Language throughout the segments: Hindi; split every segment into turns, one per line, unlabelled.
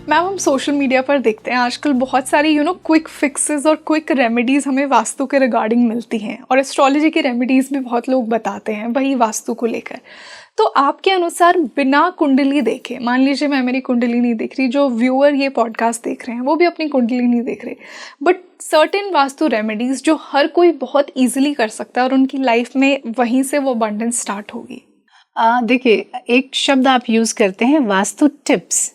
मैम, हम सोशल मीडिया पर देखते हैं आजकल बहुत सारी क्विक फिक्सेस और क्विक रेमेडीज़ हमें वास्तु के रिगार्डिंग मिलती हैं, और एस्ट्रोलॉजी की रेमेडीज़ भी बहुत लोग बताते हैं वही वास्तु को लेकर। तो आपके अनुसार बिना कुंडली देखे, मान लीजिए मैं मेरी कुंडली नहीं देख रही, जो व्यूअर ये पॉडकास्ट देख रहे हैं वो भी अपनी कुंडली नहीं देख रहे, बट सर्टेन वास्तु रेमेडीज़ जो हर कोई बहुत ईजिली कर सकता है और उनकी लाइफ में वहीं से वो अबंडेंस स्टार्ट होगी।
देखिए, एक शब्द आप यूज़ करते हैं वास्तु टिप्स।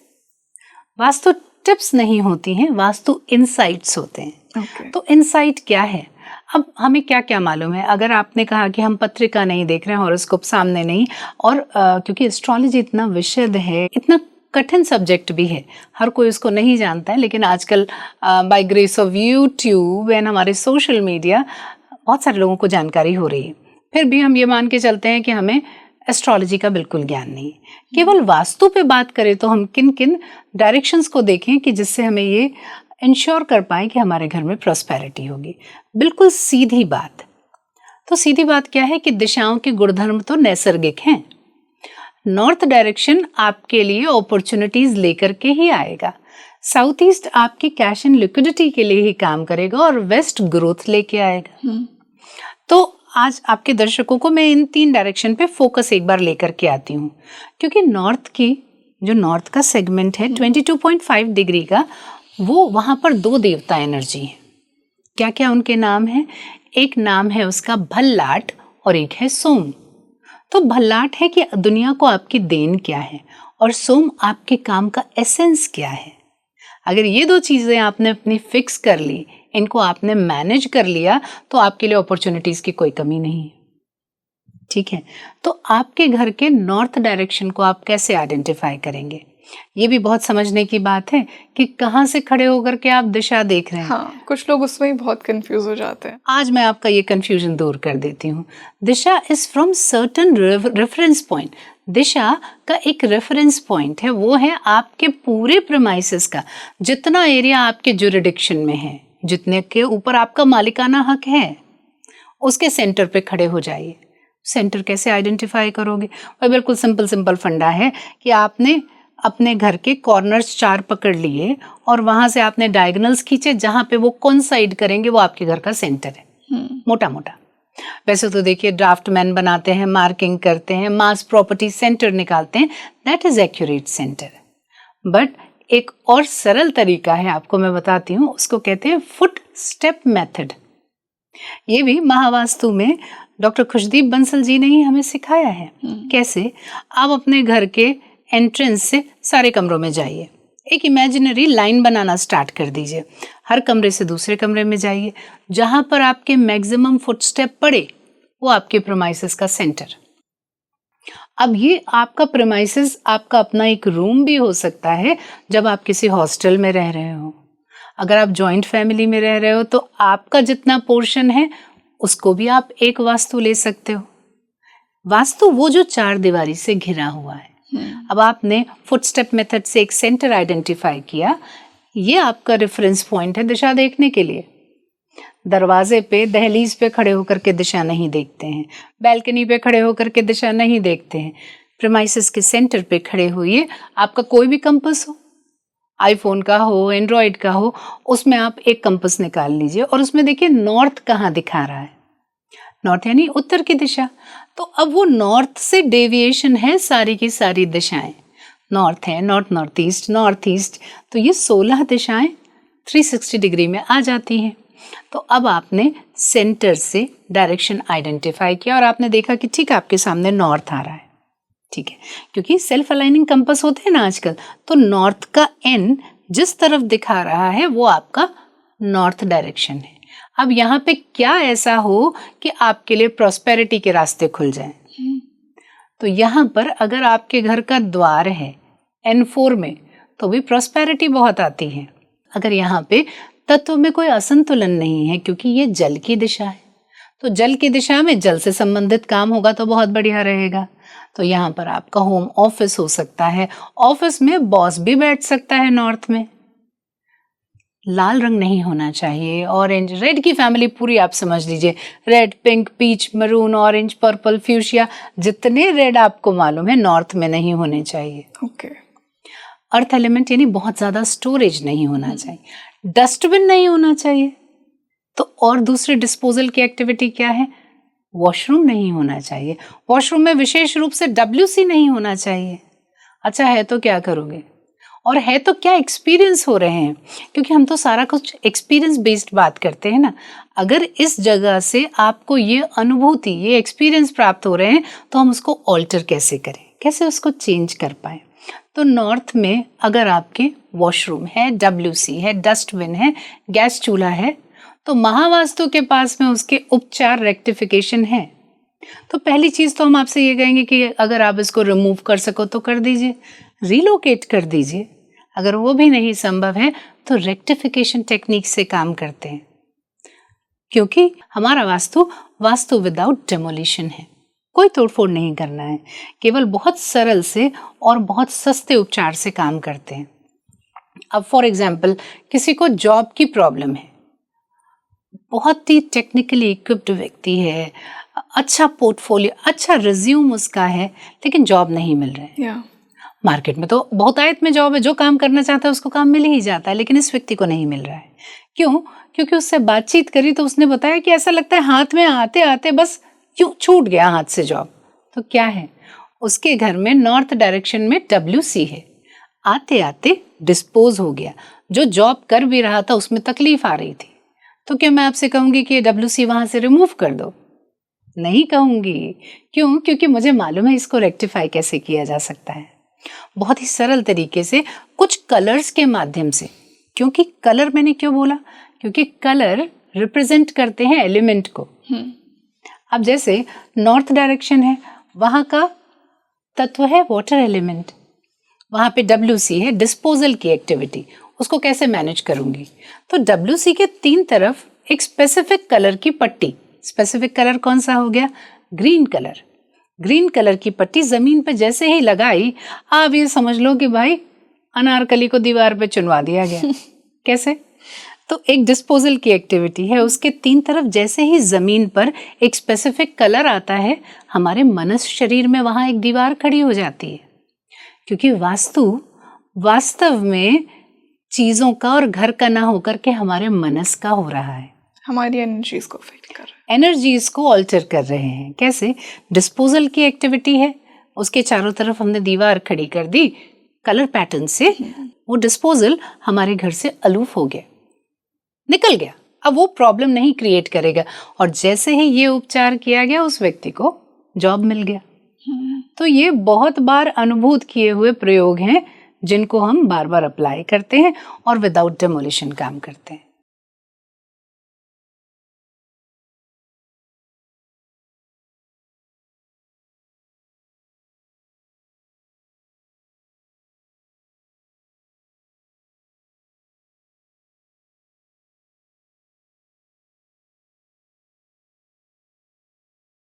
वास्तु टिप्स नहीं होती हैं, वास्तु इंसाइट्स होते हैं। तो इंसाइट क्या है? अब हमें क्या क्या मालूम है? अगर आपने कहा कि हम पत्रिका नहीं देख रहे हैं, हॉरोस्कोप सामने नहीं, और क्योंकि एस्ट्रोलॉजी इतना विशद है, इतना कठिन सब्जेक्ट भी है, हर कोई उसको नहीं जानता है, लेकिन आजकल by grace of YouTube and हमारे सोशल मीडिया बहुत सारे लोगों को जानकारी हो रही है। फिर भी हम ये मान के चलते हैं कि हमें एस्ट्रोलॉजी का बिल्कुल ज्ञान नहीं। केवल वास्तु पे बात करें तो हम किन किन डायरेक्शंस को देखें कि जिससे हमें ये इंश्योर कर पाएं कि हमारे घर में प्रॉस्पेरिटी होगी। बिल्कुल सीधी बात। तो सीधी बात क्या है कि दिशाओं के गुणधर्म तो नैसर्गिक हैं। नॉर्थ डायरेक्शन आपके लिए अपॉर्चुनिटीज लेकर के ही आएगा, साउथ ईस्ट आपकी कैश एंड लिक्विडिटी के लिए ही काम करेगा, और वेस्ट ग्रोथ लेके आएगा। तो आज आपके दर्शकों को मैं इन 3 डायरेक्शन पे फोकस एक बार लेकर के आती हूँ, क्योंकि नॉर्थ का सेगमेंट है 22.5 डिग्री का, वो वहाँ पर 2 देवता एनर्जी है। क्या क्या उनके नाम हैं? एक नाम है उसका भल्लाट और एक है सोम। तो भल्लाट है कि दुनिया को आपकी देन क्या है, और सोम आपके काम का एसेंस क्या है। अगर ये 2 चीज़ें आपने अपनी फिक्स कर ली, इनको आपने मैनेज कर लिया, तो आपके लिए अपॉर्चुनिटीज़ की कोई कमी नहीं है। ठीक है, तो आपके घर के नॉर्थ डायरेक्शन को आप कैसे आइडेंटिफाई करेंगे? ये भी बहुत समझने की बात है कि कहाँ से खड़े होकर के आप दिशा देख रहे हैं।
हाँ, कुछ लोग उसमें ही बहुत कंफ्यूज हो जाते हैं।
आज मैं आपका ये कंफ्यूजन दूर कर देती हूँ। दिशा is from certain reference point. दिशा का एक रेफरेंस पॉइंट है, वो है आपके पूरे प्रेमाइसेस का, जितना एरिया आपके जुरिडिक्शन में है, जितने के ऊपर आपका मालिकाना हक है, उसके सेंटर पे खड़े हो जाइए। सेंटर कैसे आइडेंटिफाई करोगे? और बिल्कुल सिंपल फंडा है कि आपने अपने घर के कॉर्नर्स 4 पकड़ लिए और वहां से आपने डायगोनल्स खींचे, जहां पे वो कोइंसाइड करेंगे वो आपके घर का सेंटर है। मोटा मोटा वैसे तो देखिए, ड्राफ्टमैन बनाते हैं, मार्किंग करते हैं, मास प्रॉपर्टी सेंटर निकालते हैं, that is accurate centre. But एक और सरल तरीका है, आपको मैं बताती हूँ, उसको कहते हैं फुट स्टेप मेथड। ये भी महावास्तु में डॉक्टर खुशदीप बंसल जी ने ही हमें सिखाया है। कैसे? आप अपने घर के एंट्रेंस से सारे कमरों में जाइए, एक इमेजिनरी लाइन बनाना स्टार्ट कर दीजिए, हर कमरे से दूसरे कमरे में जाइए, जहां पर आपके मैक्सिमम फुटस्टेप पड़े वो आपके प्रेमाइसेस का सेंटर। अब ये आपका प्रेमाइसेस आपका अपना एक रूम भी हो सकता है, जब आप किसी हॉस्टल में रह रहे हो। अगर आप जॉइंट फैमिली में रह रहे हो तो आपका जितना पोर्शन है उसको भी आप एक वास्तु ले सकते हो। वास्तु वो जो 4 दीवारी से घिरा हुआ है। अब आपने फुटस्टेप मेथड से एक सेंटर आइडेंटिफाई किया, ये आपका रेफरेंस पॉइंट है दिशा देखने के लिए। दरवाजे पे, दहलीज पे खड़े होकर के दिशा नहीं देखते हैं, बैल्कनी पे खड़े होकर के दिशा नहीं देखते हैं। प्रेमाइसेस के सेंटर पे खड़े होइए। आपका कोई भी कंपास हो, आईफोन का हो, एंड्रॉयड का हो, उसमें आप एक कंपास निकाल लीजिए और उसमें देखिए नॉर्थ कहाँ दिखा रहा है। नॉर्थ यानी उत्तर की दिशा। तो अब वो नॉर्थ से डेविएशन है सारी की सारी दिशाएं। नॉर्थ है, नॉर्थ ईस्ट, तो ये 16 दिशाएं 360 डिग्री में आ जाती हैं। तो अब आपने सेंटर से डायरेक्शन आइडेंटिफाई किया और आपने देखा कि ठीक है, आपके सामने नॉर्थ आ रहा है। ठीक है, क्योंकि सेल्फ अलाइनिंग कंपास होते हैं ना आजकल, तो नॉर्थ का एन जिस तरफ दिखा रहा है वो आपका नॉर्थ डायरेक्शन है। अब यहाँ पे क्या ऐसा हो कि आपके लिए प्रॉस्पेरिटी के रास्ते खुल जाएं? तो यहाँ पर अगर आपके घर का द्वार है N4 में, तो भी प्रॉस्पेरिटी बहुत आती है। अगर यहाँ पे तत्व में कोई असंतुलन नहीं है, क्योंकि ये जल की दिशा है, तो जल की दिशा में जल से संबंधित काम होगा तो बहुत बढ़िया रहेगा। तो यहाँ पर आपका होम ऑफिस हो सकता है, ऑफिस में बॉस भी बैठ सकता है नॉर्थ में। लाल रंग नहीं होना चाहिए, ऑरेंज, रेड की फैमिली पूरी आप समझ लीजिए, red, pink, peach, maroon, orange, purple, fuchsia, जितने रेड आपको मालूम है नॉर्थ में नहीं होने चाहिए।
ओके।
अर्थ एलिमेंट यानी बहुत ज़्यादा स्टोरेज नहीं होना चाहिए, डस्टबिन नहीं होना चाहिए। तो और दूसरी डिस्पोजल की एक्टिविटी क्या है? वॉशरूम नहीं होना चाहिए, वॉशरूम में विशेष रूप से WC नहीं होना चाहिए। अच्छा है तो क्या करोगे, और है तो क्या एक्सपीरियंस हो रहे हैं, क्योंकि हम तो सारा कुछ एक्सपीरियंस बेस्ड बात करते हैं ना। अगर इस जगह से आपको ये अनुभूति, ये एक्सपीरियंस प्राप्त हो रहे हैं, तो हम उसको ऑल्टर कैसे करें, कैसे उसको चेंज कर पाए। तो नॉर्थ में अगर आपके वॉशरूम है, WC है, डस्टबिन है, गैस चूल्हा है, तो महावास्तु के पास में उसके उपचार, रेक्टिफिकेशन है। तो पहली चीज तो हम आपसे ये कहेंगे कि अगर आप इसको रिमूव कर सको तो कर दीजिए, रिलोकेट कर दीजिए। अगर वो भी नहीं संभव है तो रेक्टिफिकेशन टेक्निक से काम करते हैं, क्योंकि हमारा वास्तु विदाउट डेमोलिशन है। कोई तोड़फोड़ नहीं करना है, केवल बहुत सरल से और बहुत सस्ते उपचार से काम करते हैं। अब फॉर एग्जाम्पल किसी को जॉब की प्रॉब्लम है, बहुत ही टेक्निकली इक्विप्ड व्यक्ति है, अच्छा पोर्टफोलियो, अच्छा रिज्यूम उसका है, लेकिन जॉब नहीं मिल रहा है। मार्केट में तो बहुत आयत में जॉब है, जो काम करना चाहता है उसको काम मिल ही जाता है, लेकिन इस व्यक्ति को नहीं मिल रहा है। क्यों? क्योंकि उससे बातचीत करी तो उसने बताया कि ऐसा लगता है हाथ में आते आते बस क्यों छूट गया हाथ से जॉब। तो क्या है, उसके घर में नॉर्थ डायरेक्शन में WC है, आते आते डिस्पोज हो गया। जो जॉब कर भी रहा था उसमें तकलीफ आ रही थी, तो क्या मैं आपसे कहूंगी कि WC वहां से रिमूव कर दो? नहीं कहूंगी। क्यों? क्योंकि मुझे मालूम है इसको रेक्टिफाई कैसे किया जा सकता है, बहुत ही सरल तरीके से, कुछ कलर्स के माध्यम से। क्योंकि कलर मैंने क्यों बोला? क्योंकि कलर रिप्रेजेंट करते हैं एलिमेंट को। अब जैसे नॉर्थ डायरेक्शन है, वहां का तत्व है वाटर एलिमेंट, वहां पे WC है, डिस्पोजल की एक्टिविटी, उसको कैसे मैनेज करूंगी? तो WC के 3 तरफ एक स्पेसिफिक कलर की पट्टी, स्पेसिफिक कलर कौन सा हो गया? Green colour. ग्रीन कलर की पट्टी जमीन पे जैसे ही लगाई, आप ये समझ लो कि भाई अनारकली को दीवार पे चुनवा दिया गया। कैसे? तो एक डिस्पोजल की एक्टिविटी है, उसके 3 तरफ जैसे ही जमीन पर एक स्पेसिफिक कलर आता है, हमारे मनुष्य शरीर में वहां एक दीवार खड़ी हो जाती है। क्योंकि वास्तु वास्तव में चीजों का और घर का ना होकर के हमारे मनस का हो रहा है,
हमारी एनर्जीज को अफेक्ट कर रहा है,
एनर्जीज को ऑल्टर कर रहे हैं। कैसे? डिस्पोजल की एक्टिविटी है, उसके चारों तरफ हमने दीवार खड़ी कर दी कलर पैटर्न से, वो डिस्पोजल हमारे घर से अलूफ हो गया, निकल गया, अब वो प्रॉब्लम नहीं क्रिएट करेगा। और जैसे ही ये उपचार किया गया, उस व्यक्ति को जॉब मिल गया। तो ये बहुत बार अनुभूत किए हुए प्रयोग हैं, जिनको हम बार बार अप्लाई करते हैं और विदाउट डेमोलिशन काम करते हैं।